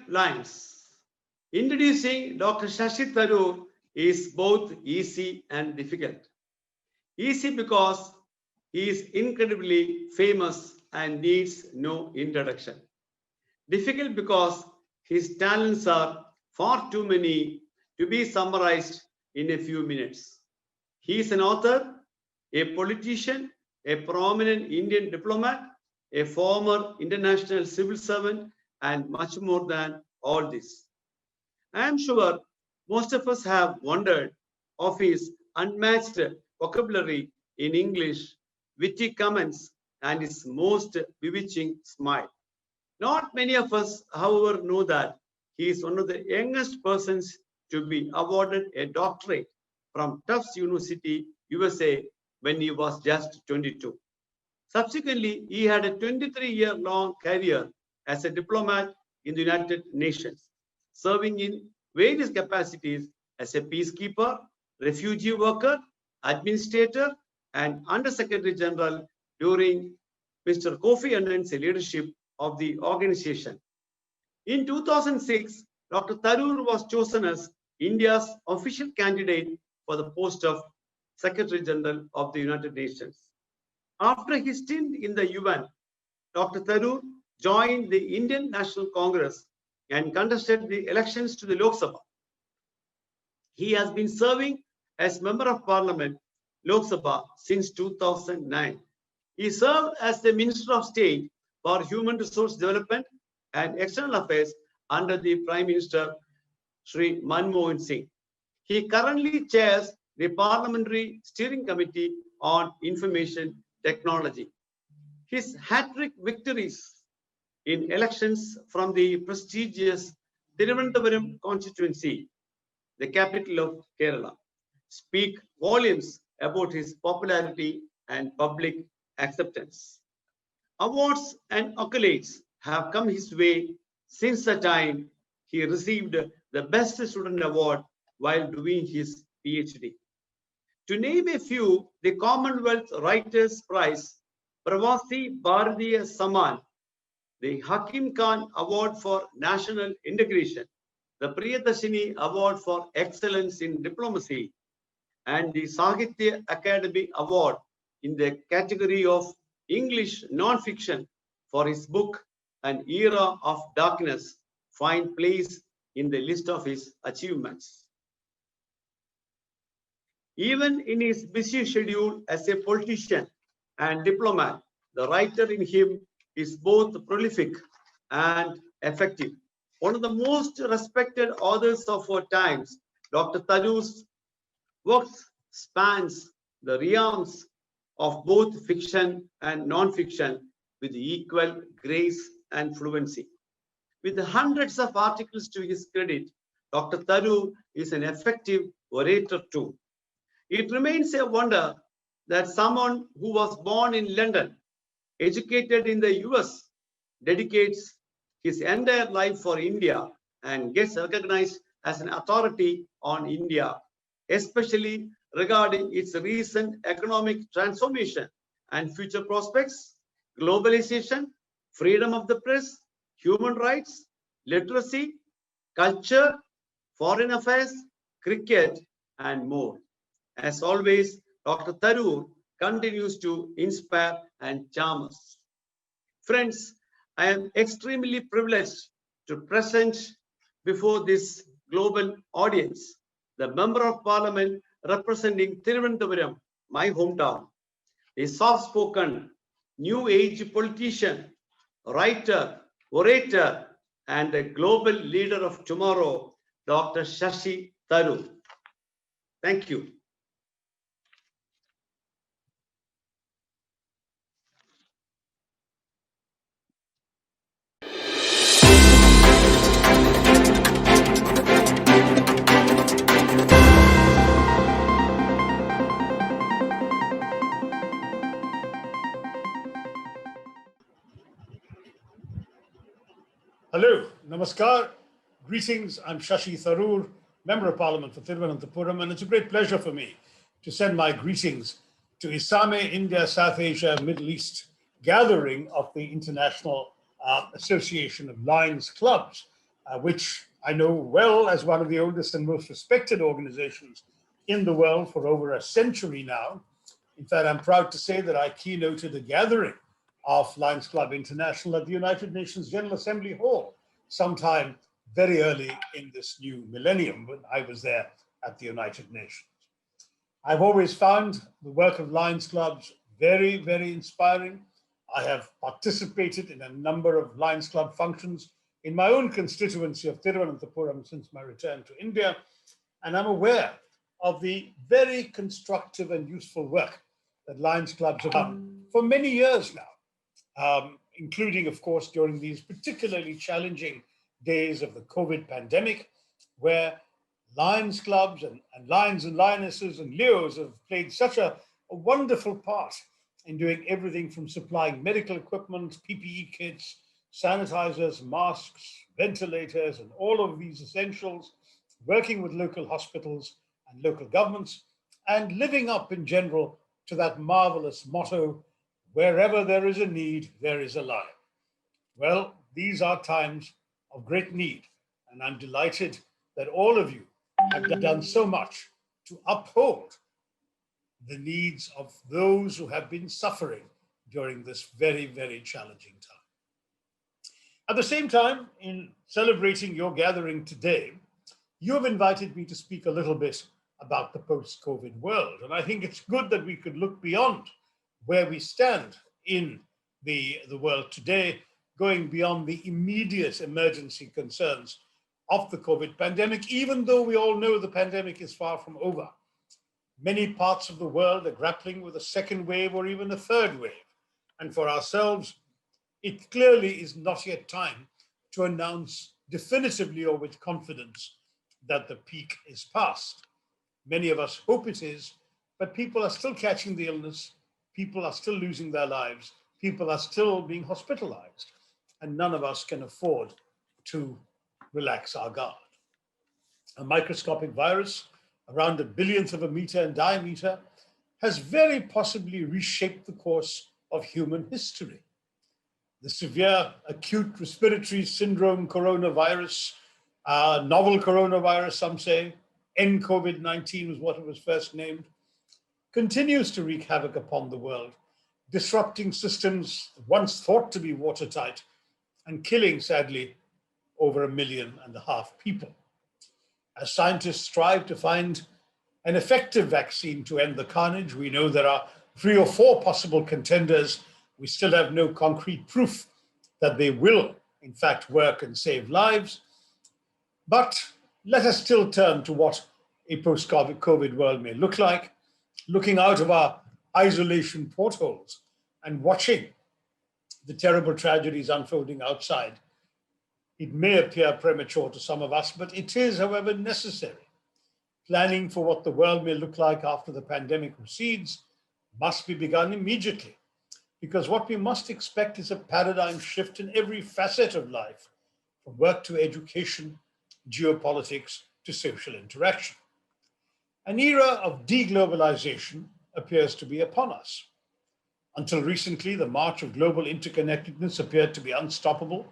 lines. Introducing Dr. Shashi Tharoor is both easy and difficult. Easy because he is incredibly famous and needs no introduction. Difficult because his talents are far too many to be summarized in a few minutes. He is an author, a politician, a prominent Indian diplomat, a former international civil servant, and much more than all this. I am sure most of us have wondered of his unmatched vocabulary in English, witty comments, and his most bewitching smile. Not many of us, however, know that he is one of the youngest persons to be awarded a doctorate from Tufts University, USA, when he was just 22. Subsequently, he had a 23-year-long career as a diplomat in the United Nations, serving in various capacities as a peacekeeper, refugee worker, administrator, and Under-Secretary General during Mr. Kofi Annan's leadership of the organization. In 2006, Dr. Tharoor was chosen as India's official candidate for the post of Secretary General of the United Nations. After his stint in the UN, Dr. Tharoor joined the Indian National Congress and contested the elections to the Lok Sabha. He has been serving as Member of Parliament, Lok Sabha, since 2009. He served as the Minister of State for Human Resource Development and External Affairs under the Prime Minister Sri Manmohan Singh. He currently chairs the Parliamentary Steering Committee on Information Technology. His hat-trick victories in elections from the prestigious Thiruvananthapuram constituency, the capital of Kerala, speak volumes about his popularity and public acceptance. Awards and accolades have come his way since the time he received the Best Student Award while doing his PhD. To name a few, the Commonwealth Writers' Prize, Pravasi Bharatiya Saman, the Hakim Khan Award for National Integration, the Priyadashini Award for Excellence in Diplomacy, and the Sahitya Academy Award in the category of English non-fiction for his book An Era of Darkness find place in the list of his achievements. Even in his busy schedule as a politician and diplomat, the writer in him is both prolific and effective. One of the most respected authors of our times, Dr. Tharoor's works spans the realms of both fiction and non-fiction with equal grace and fluency. With hundreds of articles to his credit, Dr. Tharoor is an effective orator too. It remains a wonder that someone who was born in London, educated in the US, dedicates his entire life for India and gets recognized as an authority on India, especially regarding its recent economic transformation and future prospects, globalization, freedom of the press, human rights, literacy, culture, foreign affairs, cricket, and more. As always, Dr. Tharoor continues to inspire and charm us. Friends, I am extremely privileged to present before this global audience the Member of Parliament representing Thiruvananthapuram, my hometown, a soft-spoken, new age politician, writer, orator, and a global leader of tomorrow, Dr. Shashi Tharoor. Thank you. Hello, namaskar, greetings. I'm Shashi Tharoor, Member of Parliament for Thiruvananthapuram, and it's a great pleasure for me to send my greetings to ISAME India, South Asia, Middle East gathering of the International Association of Lions Clubs. which I know well as one of the oldest and most respected organizations in the world for over a century now. In fact, I'm proud to say that I keynoted a gathering of Lions Club International at the United Nations General Assembly Hall sometime very early in this new millennium when I was there at the United Nations. I've always found the work of Lions Clubs very, very inspiring. I have participated in a number of Lions Club functions in my own constituency of Thiruvananthapuram since my return to India, and I'm aware of the very constructive and useful work that Lions Clubs have done for many years now, including, of course, during these particularly challenging days of the COVID pandemic, where Lions Clubs and Lions and Lionesses and Leos have played such a wonderful part in doing everything from supplying medical equipment, PPE kits, sanitizers, masks, ventilators, and all of these essentials, working with local hospitals and local governments, and living up in general to that marvelous motto, wherever there is a need, there is a lion. Well, these are times of great need, and I'm delighted that all of you have done so much to uphold the needs of those who have been suffering during this very, very challenging time. At the same time, in celebrating your gathering today, you have invited me to speak a little bit about the post-COVID world. And I think it's good that we could look beyond where we stand in the world today, going beyond the immediate emergency concerns of the COVID pandemic, even though we all know the pandemic is far from over. Many parts of the world are grappling with a second wave or even a third wave. And for ourselves, it clearly is not yet time to announce definitively or with confidence that the peak is past. Many of us hope it is, but people are still catching the illness, people are still losing their lives, people are still being hospitalized, and none of us can afford to relax our guard. A microscopic virus, around a billionth of a meter in diameter, has very possibly reshaped the course of human history. The severe acute respiratory syndrome coronavirus, novel coronavirus, some say, nCoV-19 was what it was first named, continues to wreak havoc upon the world, disrupting systems once thought to be watertight and killing, sadly, over 1.5 million people. As scientists strive to find an effective vaccine to end the carnage, we know there are 3 or 4 possible contenders. We still have no concrete proof that they will, in fact, work and save lives. But let us still turn to what a post-COVID world may look like, looking out of our isolation portholes and watching the terrible tragedies unfolding outside. It may appear premature to some of us, but it is, however, necessary. Planning for what the world may look like after the pandemic recedes must be begun immediately, because what we must expect is a paradigm shift in every facet of life, from work to education, geopolitics to social interaction. An era of deglobalization appears to be upon us. Until recently, the march of global interconnectedness appeared to be unstoppable.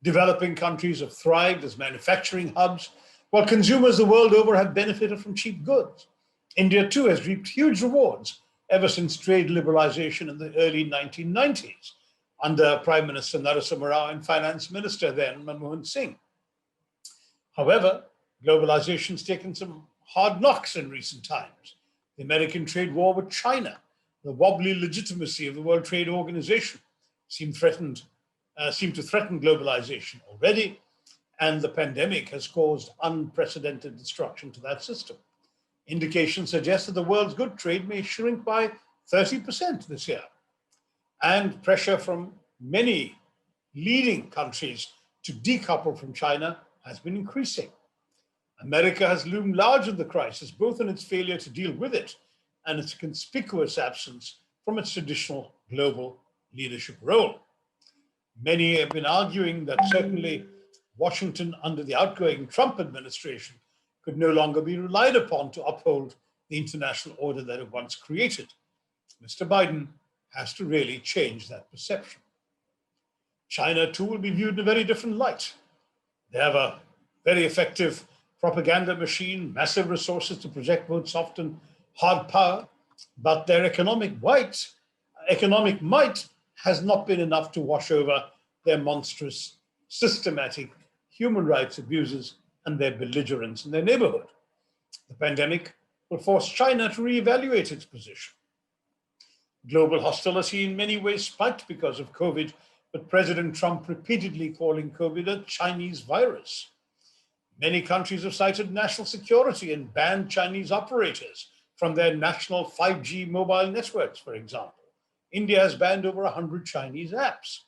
Developing countries have thrived as manufacturing hubs, while consumers the world over have benefited from cheap goods. India too has reaped huge rewards ever since trade liberalization in the early 1990s under Prime Minister Narasimha Rao and Finance Minister then Manmohan Singh. However, globalization has taken some hard knocks in recent times. The American trade war with China, the wobbly legitimacy of the World Trade Organization seem to threaten globalization already, and the pandemic has caused unprecedented destruction to that system. Indications suggest that the world's goods trade may shrink by 30% this year, and pressure from many leading countries to decouple from China has been increasing. America has loomed large in the crisis, both in its failure to deal with it and its conspicuous absence from its traditional global leadership role. Many have been arguing that certainly Washington under the outgoing Trump administration could no longer be relied upon to uphold the international order that it once created. Mr. Biden has to really change that perception. China too will be viewed in a very different light. They have a very effective propaganda machine, massive resources to project both soft and hard power, but their economic might has not been enough to wash over their monstrous, systematic human rights abuses and their belligerence in their neighborhood. The pandemic will force China to reevaluate its position. Global hostility in many ways spiked because of COVID, with President Trump repeatedly calling COVID a Chinese virus. Many countries have cited national security and banned Chinese operators from their national 5G mobile networks, for example. India has banned over 100 Chinese apps.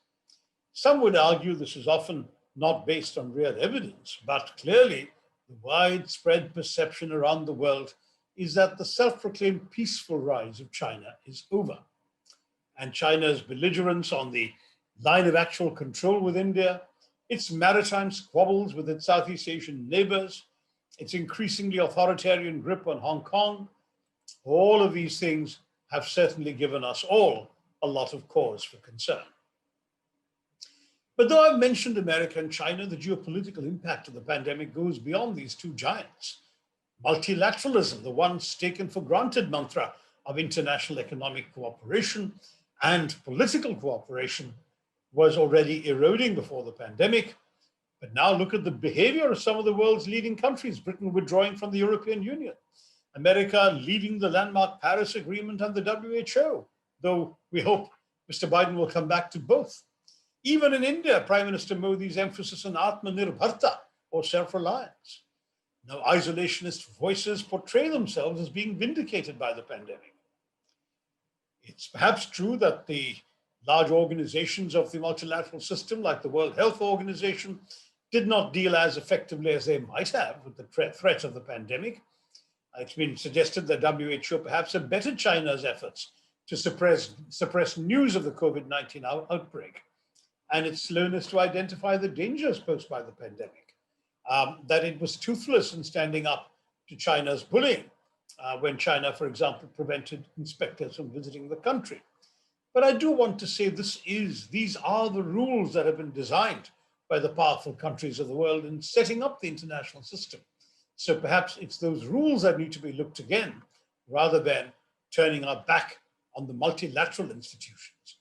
Some would argue this is often not based on real evidence, but clearly the widespread perception around the world is that the self-proclaimed peaceful rise of China is over. And China's belligerence on the line of actual control with India, its maritime squabbles with its Southeast Asian neighbors, its increasingly authoritarian grip on Hong Kong, all of these things have certainly given us all a lot of cause for concern. But though I've mentioned America and China, the geopolitical impact of the pandemic goes beyond these two giants. Multilateralism, the once taken for granted mantra of international economic cooperation and political cooperation, was already eroding before the pandemic. But now look at the behavior of some of the world's leading countries, Britain withdrawing from the European Union, America leaving the landmark Paris Agreement and the WHO, though we hope Mr. Biden will come back to both. Even in India, Prime Minister Modi's emphasis on Atmanirbharta, or self-reliance. Now, isolationist voices portray themselves as being vindicated by the pandemic. It's perhaps true that the large organizations of the multilateral system, like the World Health Organization, did not deal as effectively as they might have with the threat of the pandemic. It's been suggested that WHO perhaps abetted China's efforts to suppress news of the COVID-19 outbreak and its slowness to identify the dangers posed by the pandemic, that it was toothless in standing up to China's bullying when China, for example, prevented inspectors from visiting the country. But I do want to say these are the rules that have been designed by the powerful countries of the world in setting up the international system. So perhaps it's those rules that need to be looked again, rather than turning our back on the multilateral institutions.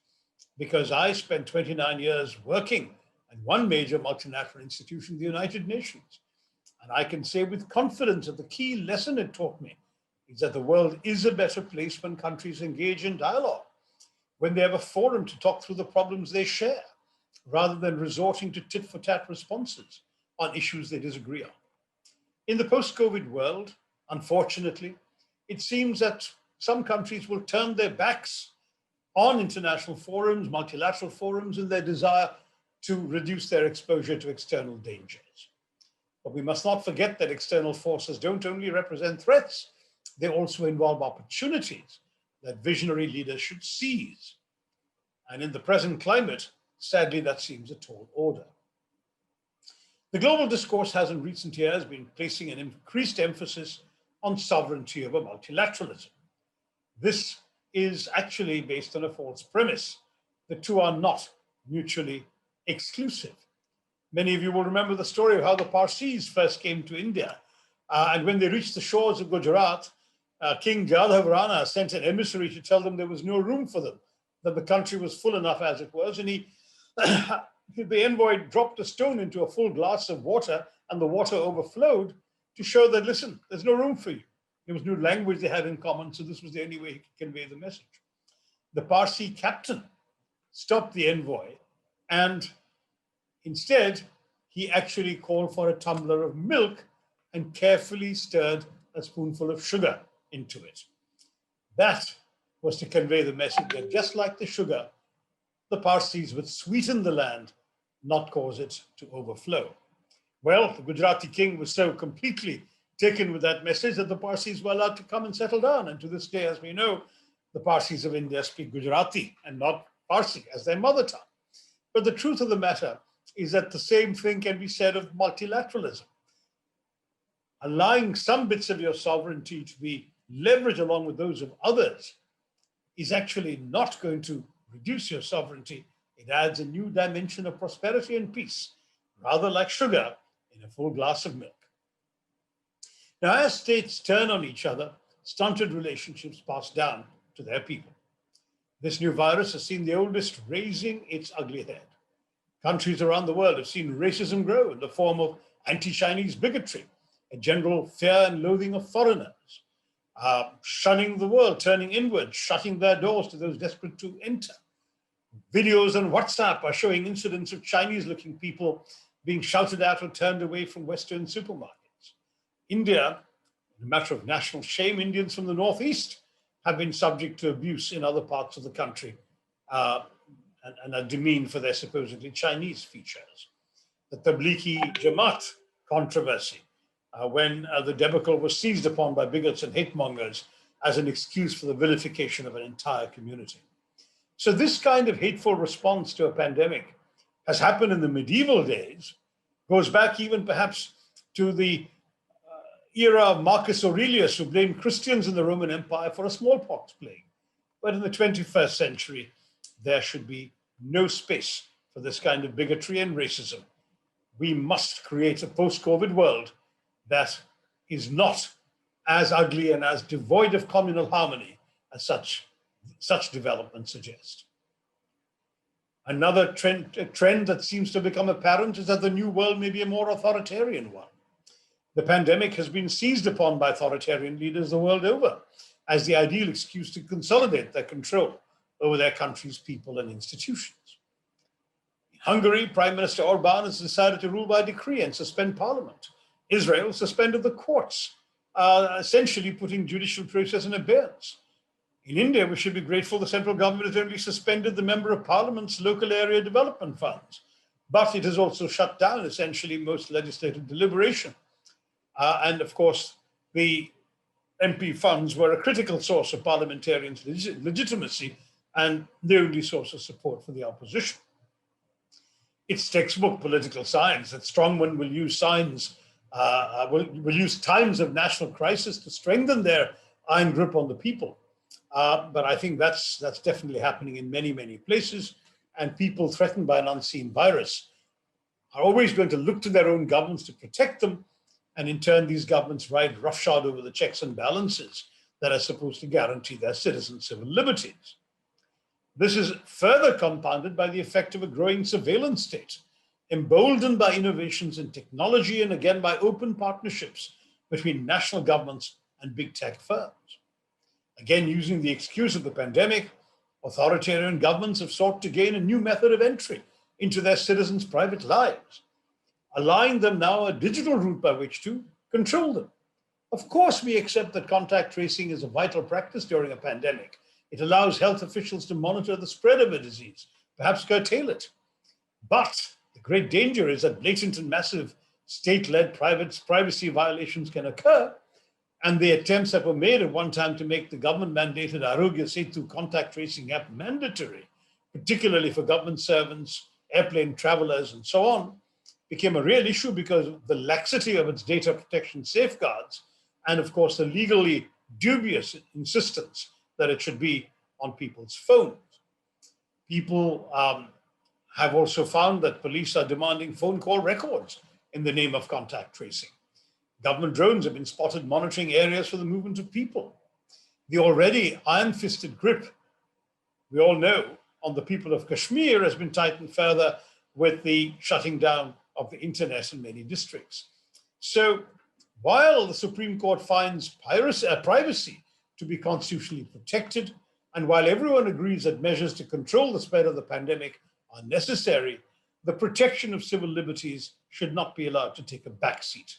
Because I spent 29 years working at one major multilateral institution, the United Nations. And I can say with confidence that the key lesson it taught me is that the world is a better place when countries engage in dialogue, when they have a forum to talk through the problems they share, rather than resorting to tit-for-tat responses on issues they disagree on. In the post-COVID world, unfortunately, it seems that some countries will turn their backs on international forums, multilateral forums, in their desire to reduce their exposure to external dangers. But we must not forget that external forces don't only represent threats, they also involve opportunities that visionary leaders should seize. And in the present climate, sadly, that seems a tall order. The global discourse has in recent years been placing an increased emphasis on sovereignty over multilateralism. This is actually based on a false premise. The two are not mutually exclusive. Many of you will remember the story of how the Parsis first came to India. And when they reached the shores of Gujarat, King Jadhav Rana sent an emissary to tell them there was no room for them, that the country was full enough as it was. And the envoy dropped a stone into a full glass of water, and the water overflowed to show that, listen, there's no room for you. There was no language they had in common, so this was the only way he could convey the message. The Parsi captain stopped the envoy, and instead, he actually called for a tumbler of milk and carefully stirred a spoonful of sugar into it. That was to convey the message that just like the sugar, the Parsis would sweeten the land, not cause it to overflow. Well, the Gujarati king was so completely taken with that message that the Parsis were allowed to come and settle down. And to this day, as we know, the Parsis of India speak Gujarati and not Parsi as their mother tongue. But the truth of the matter is that the same thing can be said of multilateralism. Allowing some bits of your sovereignty to be leveraged along with those of others is actually not going to reduce your sovereignty. It adds a new dimension of prosperity and peace. Rather like sugar, in a full glass of milk. Now, as states turn on each other, stunted relationships pass down to their people. This new virus has seen the oldest raising its ugly head. Countries around the world have seen racism grow in the form of anti-Chinese bigotry, a general fear and loathing of foreigners, shunning the world, turning inward, shutting their doors to those desperate to enter. Videos on WhatsApp are showing incidents of Chinese-looking people being shouted at or turned away from Western supermarkets. India, in a matter of national shame, Indians from the Northeast have been subject to abuse in other parts of the country and are demeaned for their supposedly Chinese features. The Tablighi Jamaat controversy, when the debacle was seized upon by bigots and hate mongers as an excuse for the vilification of an entire community. So this kind of hateful response to a pandemic has happened in the medieval days, goes back even perhaps to the era of Marcus Aurelius, who blamed Christians in the Roman Empire for a smallpox plague. But in the 21st century, there should be no space for this kind of bigotry and racism. We must create a post-COVID world that is not as ugly and as devoid of communal harmony as such developments suggest. Another trend that seems to become apparent is that the new world may be a more authoritarian one. The pandemic has been seized upon by authoritarian leaders the world over as the ideal excuse to consolidate their control over their country's people and institutions. In Hungary, Prime Minister Orbán has decided to rule by decree and suspend parliament. Israel suspended the courts, essentially putting judicial process in abeyance. In India, we should be grateful the central government has only suspended the Member of Parliament's local area development funds, but it has also shut down essentially most legislative deliberation. And of course, the MP funds were a critical source of parliamentarians' legitimacy and the only source of support for the opposition. It's textbook political science that strongmen will use will use times of national crisis to strengthen their iron grip on the people. But I think that's definitely happening in many, many places, and people threatened by an unseen virus are always going to look to their own governments to protect them, and in turn, these governments ride roughshod over the checks and balances that are supposed to guarantee their citizens' civil liberties. This is further compounded by the effect of a growing surveillance state, emboldened by innovations in technology and again by open partnerships between national governments and big tech firms. Again, using the excuse of the pandemic, authoritarian governments have sought to gain a new method of entry into their citizens' private lives, allowing them now a digital route by which to control them. Of course, we accept that contact tracing is a vital practice during a pandemic. It allows health officials to monitor the spread of a disease, perhaps curtail it. But the great danger is that blatant and massive state-led privacy violations can occur, and the attempts that were made at one time to make the government-mandated Arogya Setu contact tracing app mandatory, particularly for government servants, airplane travelers, and so on, became a real issue because of the laxity of its data protection safeguards, and of course, the legally dubious insistence that it should be on people's phones. People have also found that police are demanding phone call records in the name of contact tracing. Government drones have been spotted monitoring areas for the movement of people. The already iron-fisted grip, we all know, on the people of Kashmir has been tightened further with the shutting down of the internet in many districts. So while the Supreme Court finds privacy to be constitutionally protected, and while everyone agrees that measures to control the spread of the pandemic are necessary, the protection of civil liberties should not be allowed to take a backseat.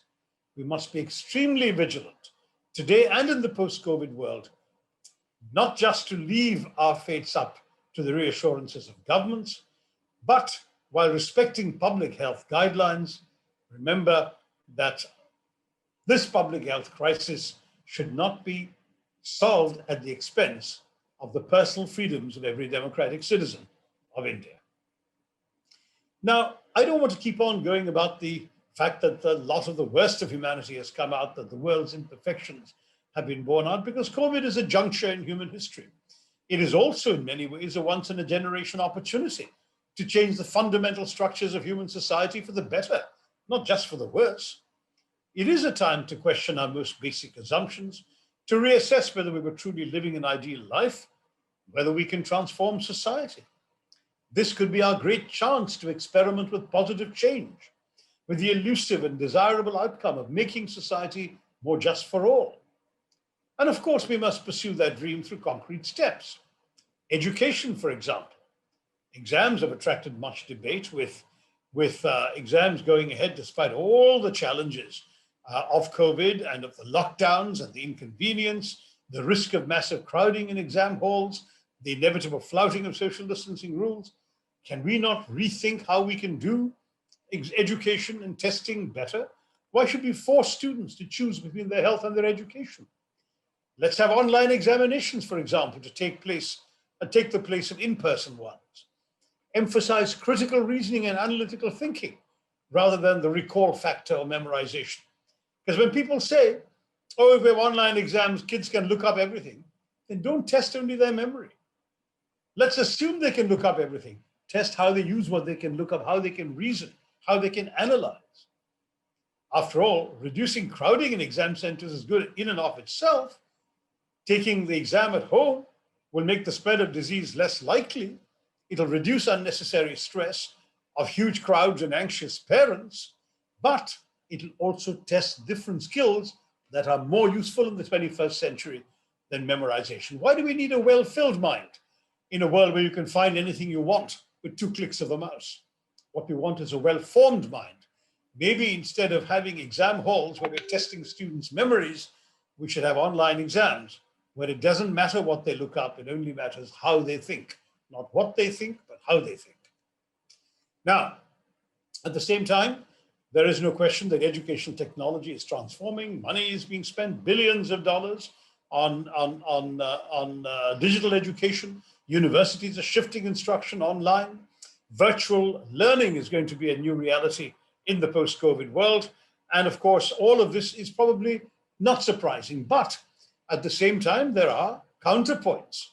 We must be extremely vigilant today and in the post-COVID world, not just to leave our fates up to the reassurances of governments, but while respecting public health guidelines, remember that this public health crisis should not be solved at the expense of the personal freedoms of every democratic citizen of India. Now, I don't want to keep on going about the fact that a lot of the worst of humanity has come out, that the world's imperfections have been borne out, because COVID is a juncture in human history. It is also in many ways a once in a generation opportunity to change the fundamental structures of human society for the better not just for the worse. It is a time to question our most basic assumptions, to reassess whether we were truly living an ideal life, whether we can transform society. This could be our great chance to experiment with positive change, with the elusive and desirable outcome of making society more just for all. And of course, we must pursue that dream through concrete steps. Education, for example. Exams have attracted much debate with exams going ahead despite all the challenges of COVID and of the lockdowns and the inconvenience, the risk of massive crowding in exam halls, the inevitable flouting of social distancing rules. Can we not rethink how we can do education and testing better? Why should we force students to choose between their health and their education? Let's have online examinations, for example, to take the place of in-person ones. Emphasize critical reasoning and analytical thinking rather than the recall factor or memorization. Because when people say, oh, if we have online exams, kids can look up everything, then don't test only their memory. Let's assume they can look up everything. Test how they use what they can look up, how they can reason, how they can analyze. After all, reducing crowding in exam centers is good in and of itself. Taking the exam at home will make the spread of disease less likely. It'll reduce unnecessary stress of huge crowds and anxious parents, but it'll also test different skills that are more useful in the 21st century than memorization. Why do we need a well-filled mind in a world where you can find anything you want with 2 clicks of a mouse? What we want is a well-formed mind. Maybe instead of having exam halls where we're testing students' memories, we should have online exams where it doesn't matter what they look up, it only matters how they think. Not what they think, but how they think. Now, at the same time, there is no question that educational technology is transforming. Money is being spent, billions of dollars on digital education. Universities are shifting instruction online. Virtual learning is going to be a new reality in the post-COVID world. And of course, all of this is probably not surprising. But at the same time, there are counterpoints.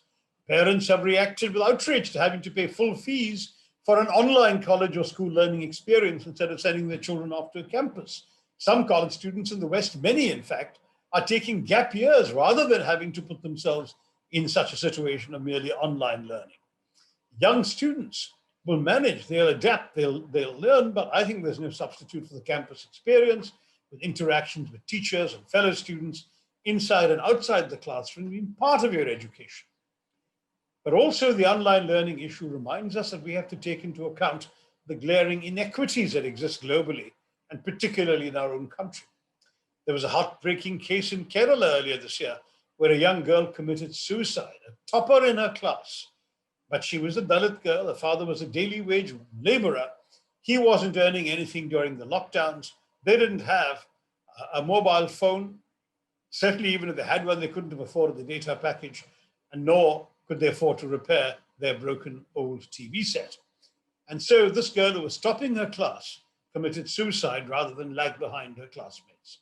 Parents have reacted with outrage to having to pay full fees for an online college or school learning experience instead of sending their children off to a campus. Some college students in the West, many in fact, are taking gap years rather than having to put themselves in such a situation of merely online learning. Young students will manage, they'll adapt, they'll learn, but I think there's no substitute for the campus experience with interactions with teachers and fellow students inside and outside the classroom being part of your education. But also the online learning issue reminds us that we have to take into account the glaring inequities that exist globally, and particularly in our own country. There was a heartbreaking case in Kerala earlier this year where a young girl committed suicide, a topper in her class. But she was a Dalit girl, her father was a daily wage laborer. He wasn't earning anything during the lockdowns. They didn't have a mobile phone. Certainly, even if they had one, they couldn't have afforded the data package, and nor could they afford to repair their broken old TV set. And so this girl who was topping her class committed suicide rather than lag behind her classmates.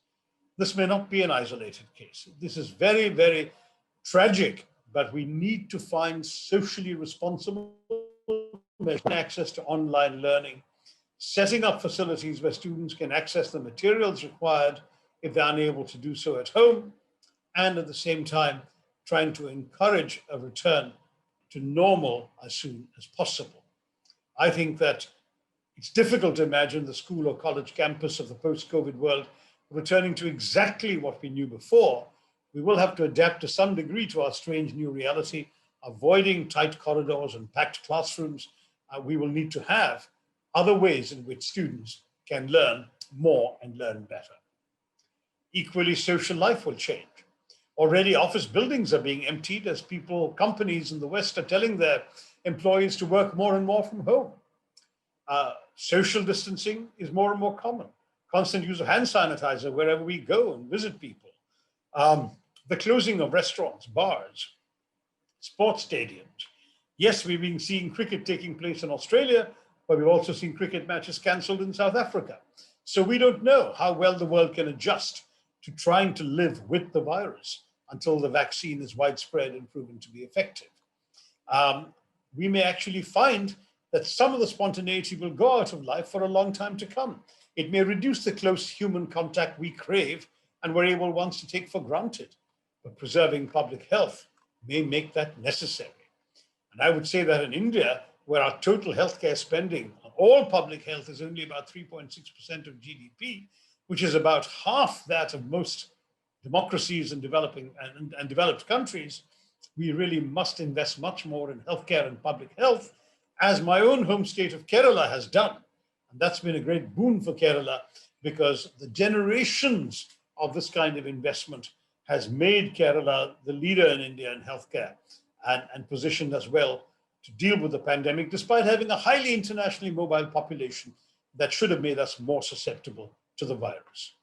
This may not be an isolated case. This is very, very tragic, but we need to find socially responsible access to online learning, setting up facilities where students can access the materials required if they're unable to do so at home, and at the same time, trying to encourage a return to normal as soon as possible. I think that it's difficult to imagine the school or college campus of the post-COVID world returning to exactly what we knew before. We will have to adapt to some degree to our strange new reality, avoiding tight corridors and packed classrooms. We will need to have other ways in which students can learn more and learn better. Equally, social life will change. Already office buildings are being emptied as companies in the West are telling their employees to work more and more from home. Social distancing is more and more common. Constant use of hand sanitizer wherever we go and visit people. The closing of restaurants, bars, sports stadiums. Yes, we've been seeing cricket taking place in Australia, but we've also seen cricket matches cancelled in South Africa. So we don't know how well the world can adjust to trying to live with the virus until the vaccine is widespread and proven to be effective. We may actually find that some of the spontaneity will go out of life for a long time to come. It may reduce the close human contact we crave and were able once to take for granted, but preserving public health may make that necessary. And I would say that in India, where our total healthcare spending on all public health is only about 3.6% of GDP, which is about half that of most democracies and developing and developed countries, we really must invest much more in healthcare and public health, as my own home state of Kerala has done. And that's been a great boon for Kerala, because the generations of this kind of investment has made Kerala the leader in India in healthcare, and positioned us well to deal with the pandemic, despite having a highly internationally mobile population that should have made us more susceptible to the virus.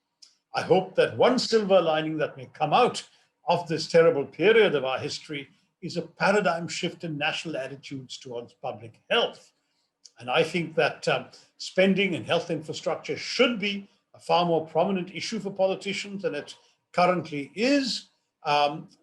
I hope that one silver lining that may come out of this terrible period of our history is a paradigm shift in national attitudes towards public health. And I think that spending in health infrastructure should be a far more prominent issue for politicians than it currently is.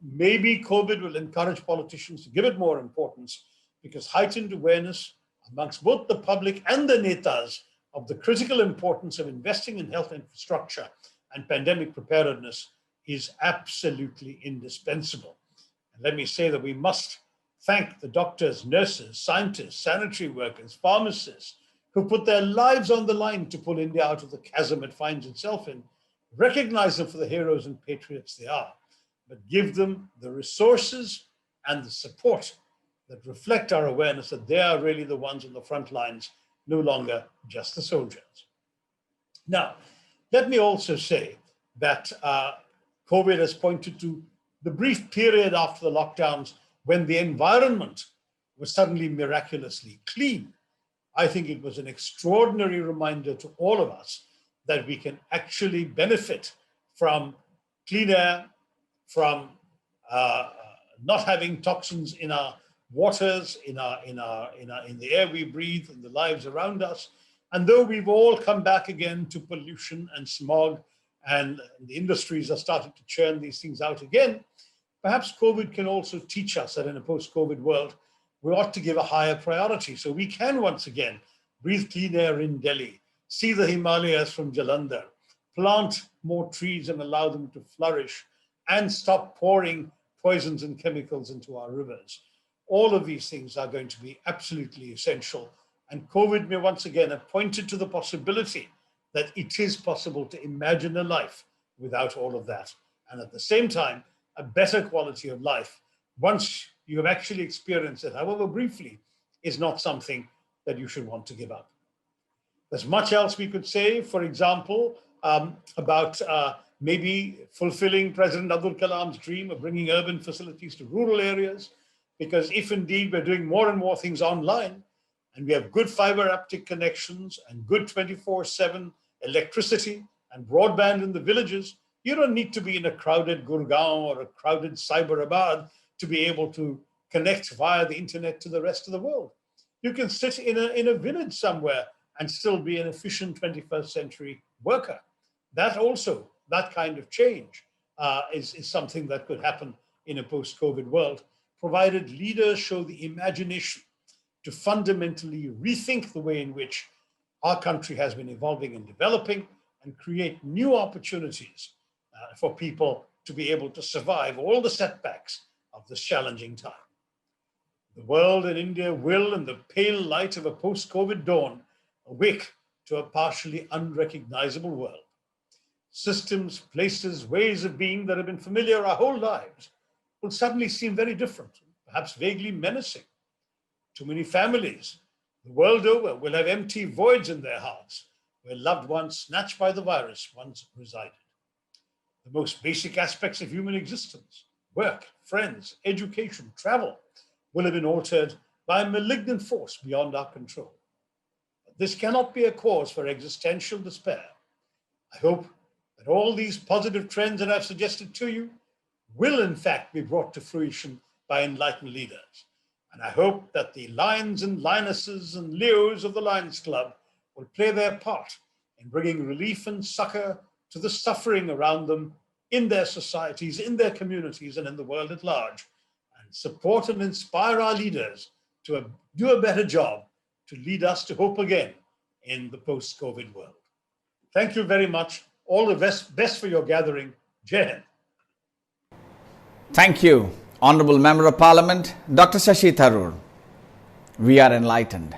Maybe COVID will encourage politicians to give it more importance, because heightened awareness amongst both the public and the netas of the critical importance of investing in health infrastructure and pandemic preparedness is absolutely indispensable. And let me say that we must thank the doctors, nurses, scientists, sanitary workers, pharmacists, who put their lives on the line to pull India out of the chasm it finds itself in. Recognize them for the heroes and patriots they are, but give them the resources and the support that reflect our awareness that they are really the ones on the front lines, no longer just the soldiers. Now, let me also say that COVID has pointed to the brief period after the lockdowns when the environment was suddenly miraculously clean. I think it was an extraordinary reminder to all of us that we can actually benefit from clean air, from not having toxins in our waters, in the air we breathe, in the lives around us. And though we've all come back again to pollution and smog, and the industries are starting to churn these things out again, perhaps COVID can also teach us that in a post-COVID world, we ought to give a higher priority. So we can once again breathe clean air in Delhi, see the Himalayas from Jalandhar, plant more trees and allow them to flourish, and stop pouring poisons and chemicals into our rivers. All of these things are going to be absolutely essential. And COVID may once again have pointed to the possibility that it is possible to imagine a life without all of that. And at the same time, a better quality of life, once you have actually experienced it, however briefly, is not something that you should want to give up. There's much else we could say, for example, about maybe fulfilling President Abdul Kalam's dream of bringing urban facilities to rural areas, because if indeed we're doing more and more things online, and we have good fiber optic connections and good 24/7 electricity and broadband in the villages, you don't need to be in a crowded Gurgaon or a crowded Cyberabad to be able to connect via the internet to the rest of the world. You can sit in a village somewhere and still be an efficient 21st century worker. That also, that kind of change is something that could happen in a post-COVID world, provided leaders show the imagination to fundamentally rethink the way in which our country has been evolving and developing, and create new opportunities for people to be able to survive all the setbacks of this challenging time. The world and India will, in the pale light of a post-COVID dawn, awake to a partially unrecognizable world. Systems, places, ways of being that have been familiar our whole lives will suddenly seem very different, perhaps vaguely menacing. Too many families the world over will have empty voids in their hearts where loved ones snatched by the virus once resided. The most basic aspects of human existence, work, friends, education, travel, will have been altered by a malignant force beyond our control. But this cannot be a cause for existential despair. I hope that all these positive trends that I've suggested to you will in fact be brought to fruition by enlightened leaders. And I hope that the lions and lionesses and leos of the Lions Club will play their part in bringing relief and succor to the suffering around them in their societies, in their communities, and in the world at large, and support and inspire our leaders to do a better job to lead us to hope again in the post-COVID world. Thank you very much. All the best for your gathering. Jai Hind. Thank you, Honorable Member of Parliament, Dr. Shashi Tharoor. We are enlightened.